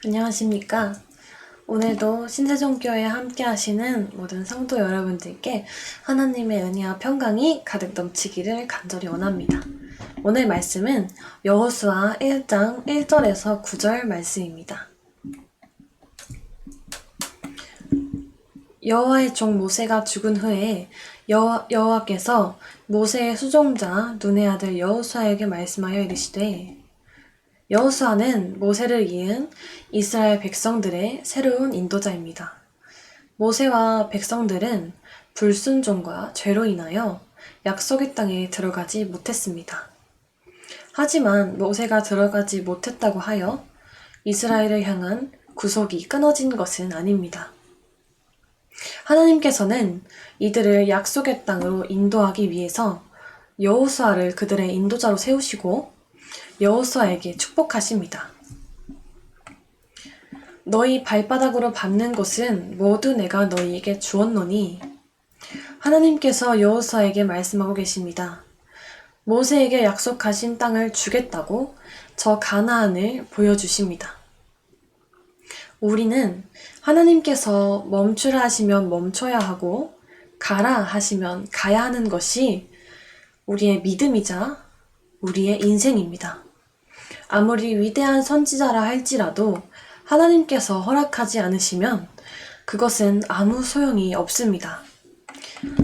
안녕하십니까. 오늘도 신세종교회에 함께 하시는 모든 성도 여러분들께 하나님의 은혜와 평강이 가득 넘치기를 간절히 원합니다. 오늘 말씀은 여호수아 1장 1절에서 9절 말씀입니다. 여호와의 종 모세가 죽은 후에 여호와께서 모세의 수종자 눈의 아들 여호수아에게 말씀하여 이르시되 여호수아는 모세를 이은 이스라엘 백성들의 새로운 인도자입니다. 모세와 백성들은 불순종과 죄로 인하여 약속의 땅에 들어가지 못했습니다. 하지만 모세가 들어가지 못했다고 하여 이스라엘을 향한 구속이 끊어진 것은 아닙니다. 하나님께서는 이들을 약속의 땅으로 인도하기 위해서 여호수아를 그들의 인도자로 세우시고 여호수아에게 축복하십니다. 너희 발바닥으로 밟는 곳은 모두 내가 너희에게 주었노니 하나님께서 여호수아에게 말씀하고 계십니다. 모세에게 약속하신 땅을 주겠다고 저 가나안을 보여주십니다. 우리는 하나님께서 멈추라 하시면 멈춰야 하고 가라 하시면 가야 하는 것이 우리의 믿음이자 우리의 인생입니다. 아무리 위대한 선지자라 할지라도 하나님께서 허락하지 않으시면 그것은 아무 소용이 없습니다.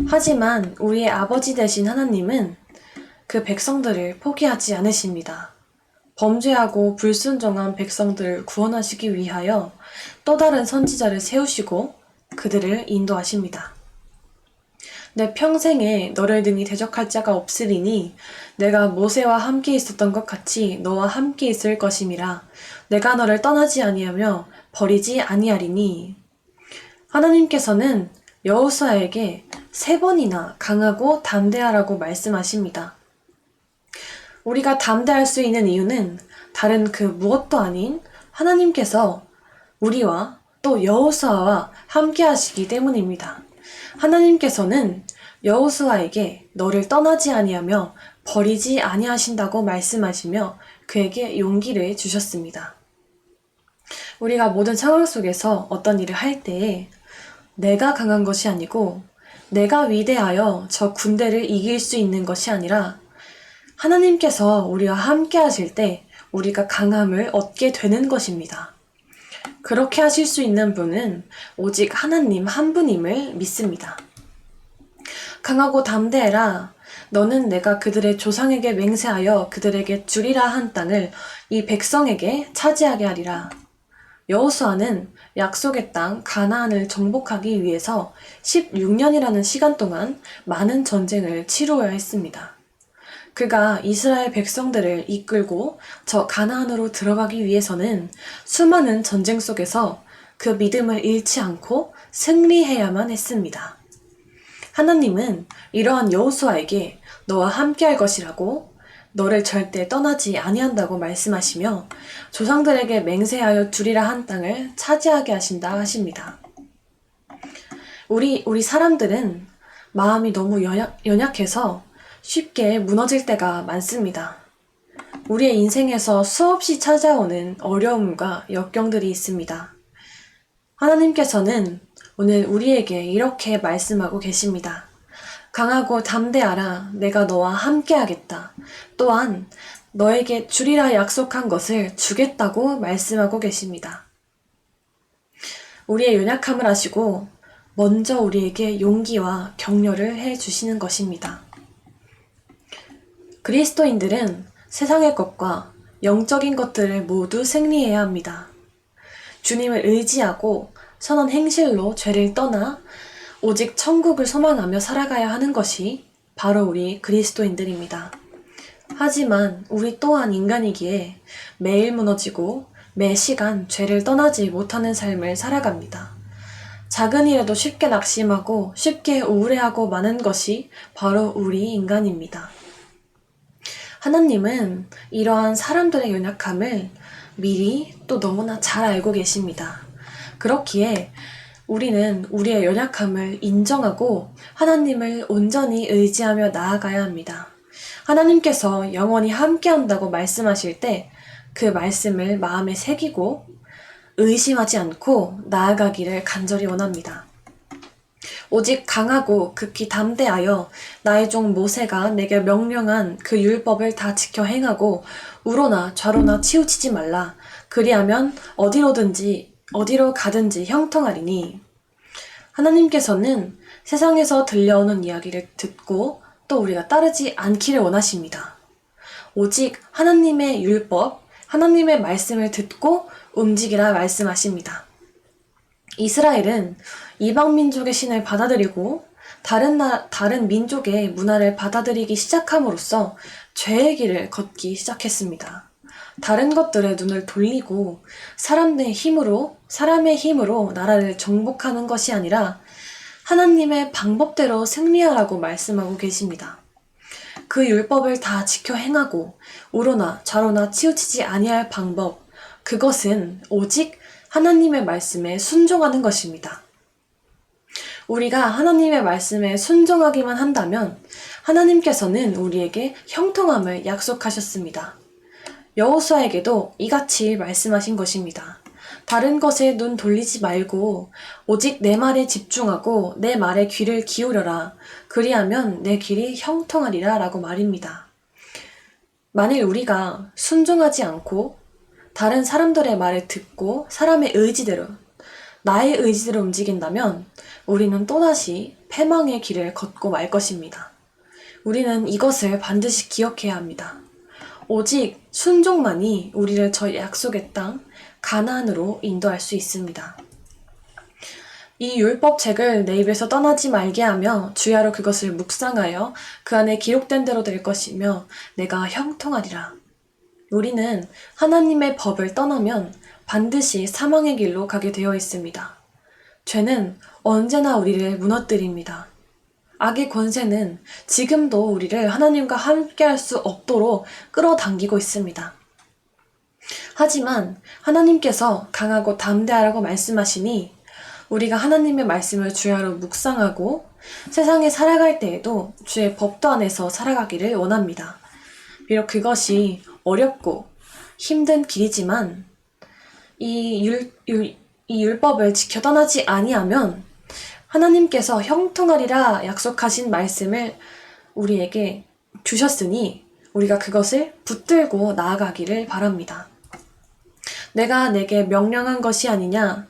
하지만 우리의 아버지 되신 하나님은 그 백성들을 포기하지 않으십니다. 범죄하고 불순종한 백성들을 구원하시기 위하여 또 다른 선지자를 세우시고 그들을 인도하십니다. 내 평생에 너를 등이 대적할 자가 없으리니 내가 모세와 함께 있었던 것 같이 너와 함께 있을 것임이라. 내가 너를 떠나지 아니하며 버리지 아니하리니. 하나님께서는 여호수아에게 3번이나 강하고 담대하라고 말씀하십니다. 우리가 담대할 수 있는 이유는 다른 그 무엇도 아닌 하나님께서 우리와 또 여호수아와 함께 하시기 때문입니다. 하나님께서는 여호수아에게 너를 떠나지 아니하며 버리지 아니하신다고 말씀하시며 그에게 용기를 주셨습니다. 우리가 모든 상황 속에서 어떤 일을 할 때에 내가 강한 것이 아니고 내가 위대하여 저 군대를 이길 수 있는 것이 아니라 하나님께서 우리와 함께 하실 때 우리가 강함을 얻게 되는 것입니다. 그렇게 하실 수 있는 분은 오직 하나님 한 분임을 믿습니다. 강하고 담대해라. 너는 내가 그들의 조상에게 맹세하여 그들에게 주리라 한 땅을 이 백성에게 차지하게 하리라. 여호수아는 약속의 땅 가나안을 정복하기 위해서 16년이라는 시간 동안 많은 전쟁을 치루어야 했습니다. 그가 이스라엘 백성들을 이끌고 저 가나안으로 들어가기 위해서는 수많은 전쟁 속에서 그 믿음을 잃지 않고 승리해야만 했습니다. 하나님은 이러한 여호수아에게 너와 함께할 것이라고 너를 절대 떠나지 아니한다고 말씀하시며 조상들에게 맹세하여 주리라 한 땅을 차지하게 하신다 하십니다. 우리 사람들은 마음이 너무 연약해서 쉽게 무너질 때가 많습니다. 우리의 인생에서 수없이 찾아오는 어려움과 역경들이 있습니다. 하나님께서는 오늘 우리에게 이렇게 말씀하고 계십니다. 강하고 담대하라. 내가 너와 함께 하겠다. 또한 너에게 주리라 약속한 것을 주겠다고 말씀하고 계십니다. 우리의 연약함을 아시고 먼저 우리에게 용기와 격려를 해주시는 것입니다. 그리스도인들은 세상의 것과 영적인 것들을 모두 승리해야 합니다. 주님을 의지하고 선한 행실로 죄를 떠나 오직 천국을 소망하며 살아가야 하는 것이 바로 우리 그리스도인들입니다. 하지만 우리 또한 인간이기에 매일 무너지고 매 시간 죄를 떠나지 못하는 삶을 살아갑니다. 작은 일에도 쉽게 낙심하고 쉽게 우울해하고 마는 것이 바로 우리 인간입니다. 하나님은 이러한 사람들의 연약함을 미리 또 너무나 잘 알고 계십니다. 그렇기에 우리는 우리의 연약함을 인정하고 하나님을 온전히 의지하며 나아가야 합니다. 하나님께서 영원히 함께한다고 말씀하실 때 그 말씀을 마음에 새기고 의심하지 않고 나아가기를 간절히 원합니다. 오직 강하고 극히 담대하여 나의 종 모세가 내게 명령한 그 율법을 다 지켜 행하고 우로나 좌로나 치우치지 말라. 그리하면 어디로 가든지 형통하리니. 하나님께서는 세상에서 들려오는 이야기를 듣고 또 우리가 따르지 않기를 원하십니다. 오직 하나님의 율법, 하나님의 말씀을 듣고 움직이라 말씀하십니다. 이스라엘은 이방 민족의 신을 받아들이고 다른 민족의 문화를 받아들이기 시작함으로써 죄의 길을 걷기 시작했습니다. 다른 것들에 눈을 돌리고 사람의 힘으로 나라를 정복하는 것이 아니라 하나님의 방법대로 승리하라고 말씀하고 계십니다. 그 율법을 다 지켜 행하고 우로나 좌로나 치우치지 아니할 방법, 그것은 오직 하나님의 말씀에 순종하는 것입니다. 우리가 하나님의 말씀에 순종하기만 한다면 하나님께서는 우리에게 형통함을 약속하셨습니다. 여호수아에게도 이같이 말씀하신 것입니다. 다른 것에 눈 돌리지 말고 오직 내 말에 집중하고 내 말에 귀를 기울여라. 그리하면 내 길이 형통하리라 라고 말입니다. 만일 우리가 순종하지 않고 다른 사람들의 말을 듣고 나의 의지대로 움직인다면 우리는 또다시 패망의 길을 걷고 말 것입니다. 우리는 이것을 반드시 기억해야 합니다. 오직 순종만이 우리를 저 약속의 땅 가나안으로 인도할 수 있습니다. 이 율법책을 내 입에서 떠나지 말게 하며 주야로 그것을 묵상하여 그 안에 기록된 대로 될 것이며 내가 형통하리라. 우리는 하나님의 법을 떠나면 반드시 사망의 길로 가게 되어 있습니다. 죄는 언제나 우리를 무너뜨립니다. 악의 권세는 지금도 우리를 하나님과 함께할 수 없도록 끌어당기고 있습니다. 하지만 하나님께서 강하고 담대하라고 말씀하시니 우리가 하나님의 말씀을 주야로 묵상하고 세상에 살아갈 때에도 주의 법도 안에서 살아가기를 원합니다. 비록 그것이 어렵고 힘든 길이지만 이 율법을 지켜 떠나지 아니하면 하나님께서 형통하리라 약속하신 말씀을 우리에게 주셨으니 우리가 그것을 붙들고 나아가기를 바랍니다. 내가 내게 명령한 것이 아니냐?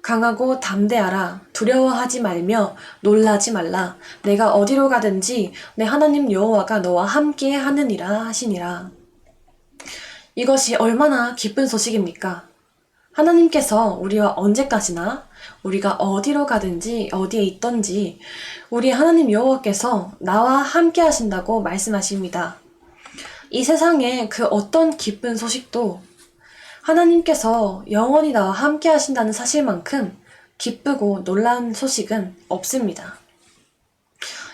강하고 담대하라. 두려워하지 말며 놀라지 말라. 내가 어디로 가든지 내 하나님 여호와가 너와 함께 하느니라 하시니라. 이것이 얼마나 기쁜 소식입니까? 하나님께서 우리와 언제까지나 우리가 어디로 가든지 어디에 있든지 우리 하나님 여호와께서 나와 함께 하신다고 말씀하십니다. 이 세상에 그 어떤 기쁜 소식도 하나님께서 영원히 나와 함께 하신다는 사실만큼 기쁘고 놀라운 소식은 없습니다.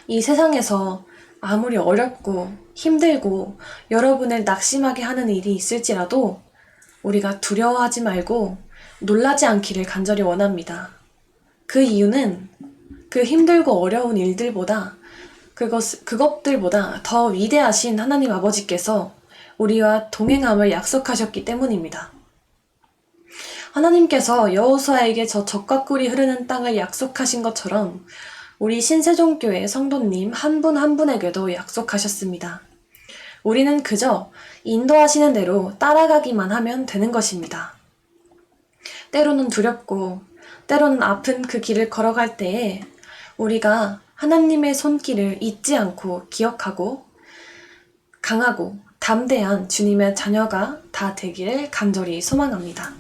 이 세상에서 아무리 어렵고 힘들고 여러분을 낙심하게 하는 일이 있을지라도 우리가 두려워하지 말고 놀라지 않기를 간절히 원합니다. 그 이유는 그 힘들고 어려운 일들보다 그것들보다 더 위대하신 하나님 아버지께서 우리와 동행함을 약속하셨기 때문입니다. 하나님께서 여호수아에게 저 젖과 꿀이 흐르는 땅을 약속하신 것처럼 우리 신세종교회 성도님 한 분 한 분에게도 약속하셨습니다. 우리는 그저 인도하시는 대로 따라가기만 하면 되는 것입니다. 때로는 두렵고 때로는 아픈 그 길을 걸어갈 때에 우리가 하나님의 손길을 잊지 않고 기억하고 강하고 담대한 주님의 자녀가 다 되기를 간절히 소망합니다.